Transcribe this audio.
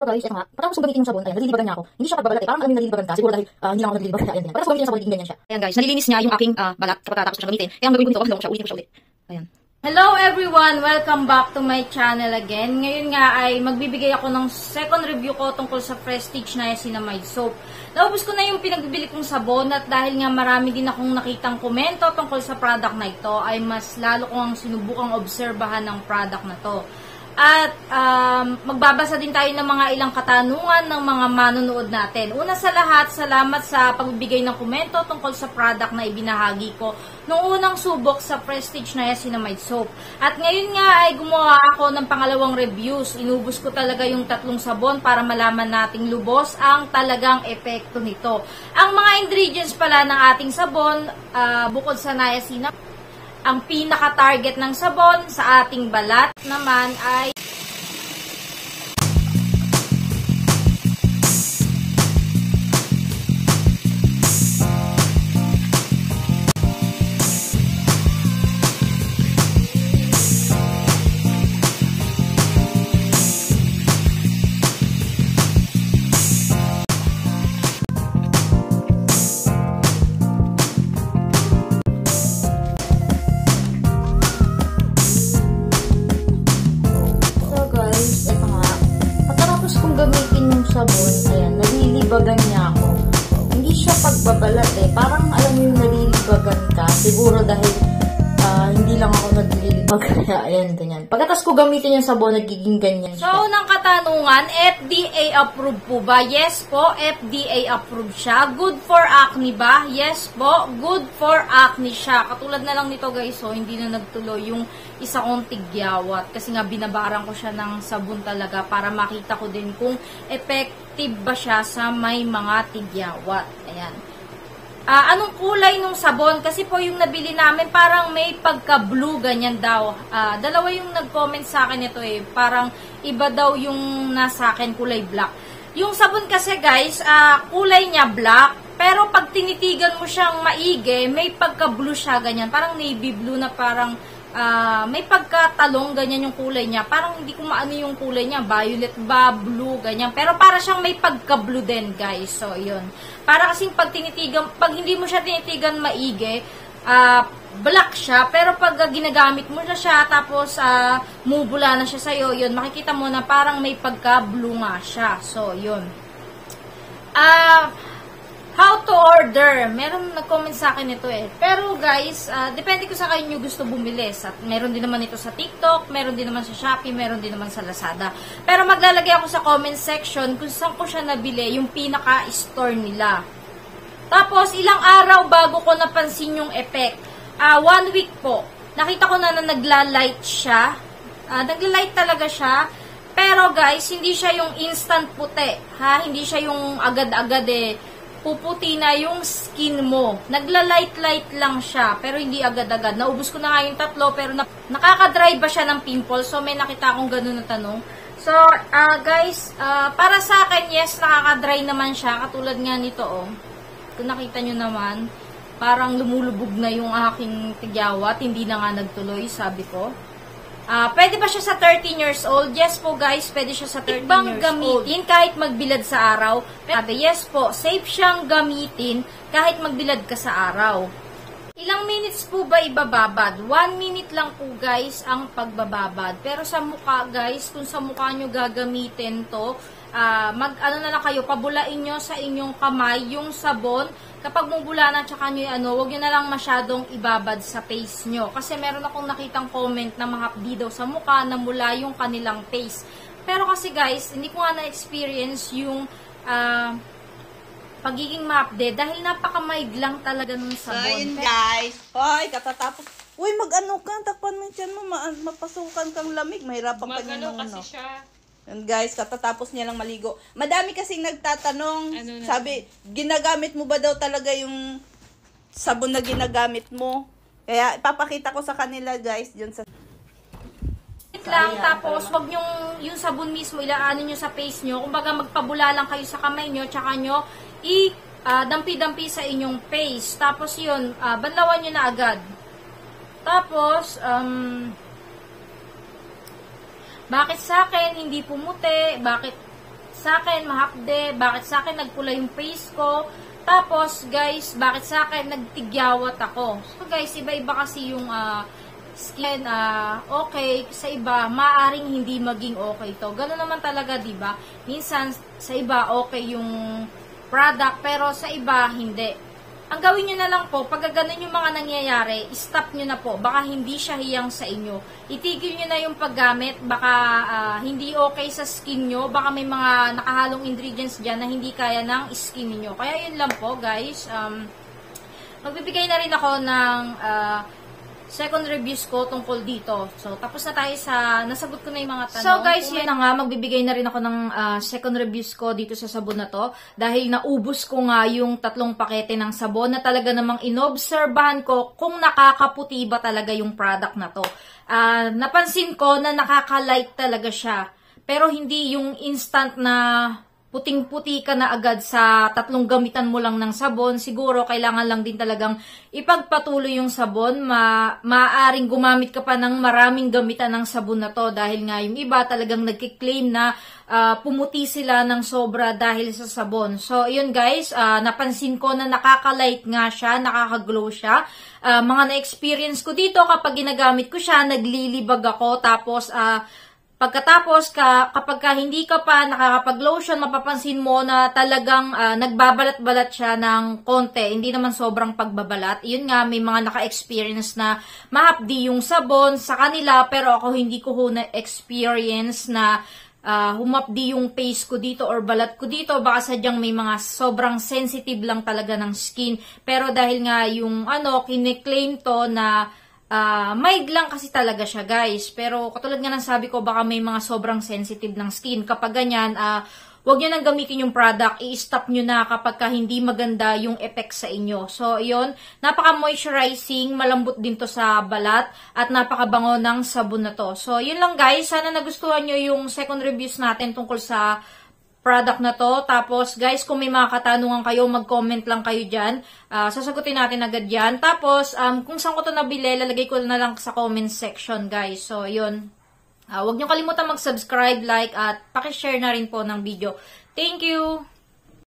Guys, ito nga, patapos kong gamitin yung sabon, ayan, nalilibagan niya ako. Hindi siya pagbabalat eh, parang alam mo yung nalilibagan ka, siguro dahil hindi lang ako nalilibagan, ayan, ganyan. Patapos kong gamitin yung sabon, nagiging ganyan siya. Ayan guys, nalilinis niya yung aking balat kapag tatapos ko siya gamitin. Kaya ang gagawin ko nito, ulitin ko siya ulit. Ayan. Hello everyone! Welcome back to my channel again. Ngayon nga ay magbibigay ako ng second review ko tungkol sa Prestige Niacinamide Soap. Naubos ko na yung pinagbibili kong sabon at dahil nga marami din akong nakitang komento tungkol sa product na ito, ay mas lalo kong sinubukang obserbahan ng product na to. At magbabasa din tayo ng mga ilang katanungan ng mga manonood natin. Una sa lahat, salamat sa pagbibigay ng komento tungkol sa product na ibinahagi ko nung unang subok sa Prestige Niacinamide Soap. At ngayon nga ay gumawa ako ng pangalawang reviews. Inubos ko talaga yung 3 sabon para malaman nating lubos ang talagang epekto nito. Ang mga ingredients pala ng ating sabon, bukod sa niacinamide, ang pinaka-target ng sabon sa ating balat naman ay gamitin yung sabon, ayan, nalilibagan niya ako. Hindi siya pagbabalat eh. Parang alam mo yung nalilibagan ka. Siguro dahil hindi lang ako naglilibag. Kaya ayan, ganyan. Pagkatas ko gamitin yung sabon, nagiging ganyan siya. So, unang katanungan, FDA approved po ba? Yes po, FDA approved siya. Good for acne ba? Yes po, good for acne siya. Katulad na lang nito guys, so hindi na nagtuloy yung isa kong tigyawat. Kasi nga binabaran ko siya ng sabon talaga para makita ko din kung effective ba siya sa may mga tigyawat. Ayan. Anong kulay nung sabon? Kasi po yung nabili namin parang may pagka-blue, ganyan daw. Dalawa yung nag-comment sa akin ito eh. Parang iba daw yung nasa akin, kulay black. Yung sabon kasi guys, kulay niya black. Pero pag tinitigan mo siyang maigi, may pagka-blue siya, ganyan. Parang navy blue na parang may pagkatalong, ganyan yung kulay niya. Parang hindi ko maano yung kulay niya. Violet ba, blue, ganyan. Pero para siyang may pagka-blue din, guys. So, yun. Para kasing pag tinitigan, pag hindi mo siya tinitigan maigi, black siya. Pero pag ginagamit mo na siya, tapos mubula na siya sa'yo, yun, makikita mo na parang may pagka-blue nga siya. So, yun. How to order? Meron nag-comment sa akin ito eh. Pero guys, depende ko sa kayo gusto bumili. Meron din naman ito sa TikTok, meron din naman sa Shopee, meron din naman sa Lazada. Pero maglalagay ako sa comment section kung saan ko siya nabili, yung pinaka-store nila. Tapos, ilang araw bago ko napansin yung effect. 1 week po. Nakita ko na nagla-light siya. Nagla-light talaga siya. Pero guys, hindi siya yung instant puti. Hindi siya yung agad-agad eh. Puputi na yung skin mo. Nagla-light-light lang siya, pero hindi agad-agad. Naubos ko na nga yung 3, pero nakaka-dry ba siya ng pimple? So, may nakita akong ganun na tanong. So, guys, para sa akin, yes, nakaka-dry naman siya. Katulad nga nito, oh. Kung nakita nyo naman, parang lumulubog na yung aking tigyawat. Hindi na nga nagtuloy, sabi ko. Pwede ba siya sa 13 years old? Yes po guys, pwede siya sa 13 years gamitin old. Kahit magbilad sa araw? Yes po, safe siyang gamitin kahit magbilad ka sa araw. Ilang minutes po ba ibababad? 1 minute lang po guys ang pagbababad. Pero sa mukha guys, kung sa mukha nyo gagamitin to, ano na lang kayo, pabulain nyo sa inyong kamay yung sabon. Kapag mubula na tsaka nyo huwag nyo na lang masyadong ibabad sa face nyo. Kasi meron akong nakitang comment na mahapdi daw sa mukha na mula yung kanilang face. Pero kasi guys, hindi ko nga na-experience yung pagiging mahapdi dahil napakamaig lang talaga ng sabon. So, yun guys. Hoy, katatapos. Uy, mag-ano ka, takpan mo dyan mo, mapasukan kang lamig. Mahirapan ka nyo kasi siya. And guys, katatapos niya lang maligo. Madami kasing nagtatanong, sabi, ginagamit mo ba daw talaga yung sabon na ginagamit mo? Kaya ipapakita ko sa kanila guys, dyan sa... lang, tapos wag yung sabon mismo, ilaanin nyo sa face nyo. Kumbaga magpabula lang kayo sa kamay nyo, tsaka nyo dampi-dampi sa inyong face. Tapos yun, banlawan nyo na agad. Tapos, bakit sa akin hindi pumuti? Bakit sa akin mahapde, bakit sa akin nagpula yung face ko, tapos guys, bakit sa akin nagtigyawat ako. So guys, iba-iba kasi yung skin, okay, sa iba, maaring hindi maging okay to. Ganun naman talaga, diba? Minsan, sa iba, okay yung product, pero sa iba, hindi. Ang gawin nyo na lang po, pag ganun yung mga nangyayari, stop nyo na po. Baka hindi siya hiyang sa inyo. Itigil nyo na yung paggamit. Baka hindi okay sa skin nyo. Baka may mga nakahalong ingredients dyan na hindi kaya ng skin niyo. Kaya yun lang po, guys. Magbibigay na rin ako ng second reviews ko tungkol dito. So, tapos na tayo sa, nasagot ko na yung mga tanong. So, guys, yun na nga, magbibigay na rin ako ng second reviews ko dito sa sabon na to. Dahil naubos ko nga yung 3 pakete ng sabon na talaga namang inobserbahan ko kung nakakaputi ba talaga yung product na to. Napansin ko na nakaka-light talaga siya. Pero hindi yung instant na puting-puti ka na agad sa 3 gamitan mo lang ng sabon. Siguro, kailangan lang din talagang ipagpatuloy yung sabon. Maaaring gumamit ka pa ng maraming gamitan ng sabon na to. Dahil nga yung iba talagang nagkiklaim na pumuti sila ng sobra dahil sa sabon. So, yun guys, napansin ko na nakaka-light nga siya, nakaka-glow siya. Mga na-experience ko dito, kapag ginagamit ko siya, naglilibag ako. Tapos, pagkatapos, kapag hindi ka pa nakakapag-lotion, mapapansin mo na talagang nagbabalat-balat siya ng konti. Hindi naman sobrang pagbabalat. Yun nga, may mga naka-experience na mahapdi yung sabon sa kanila, pero ako hindi ko na-experience na humapdi yung face ko dito or balat ko dito. Baka sadyang may mga sobrang sensitive lang talaga ng skin. Pero dahil nga yung kiniklaim to na mild lang kasi talaga siya, guys. Pero katulad nga ng sabi ko, baka may mga sobrang sensitive ng skin. Kapag ganyan, huwag nyo nang gamitin yung product. I-stop nyo na kapag hindi maganda yung effect sa inyo. So, yun. Napaka-moisturizing. Malambot din to sa balat. At napakabango ng sabon na to. So, yun lang, guys. Sana nagustuhan nyo yung second reviews natin tungkol sa product na to. Tapos, guys, kung may mga katanungan kayo, mag-comment lang kayo dyan. Sasagutin natin agad yan. Tapos, kung saan ko to nabili, lalagay ko na lang sa comment section, guys. So, yun. Huwag nyo kalimutan mag-subscribe, like, at pakishare na rin po ng video. Thank you!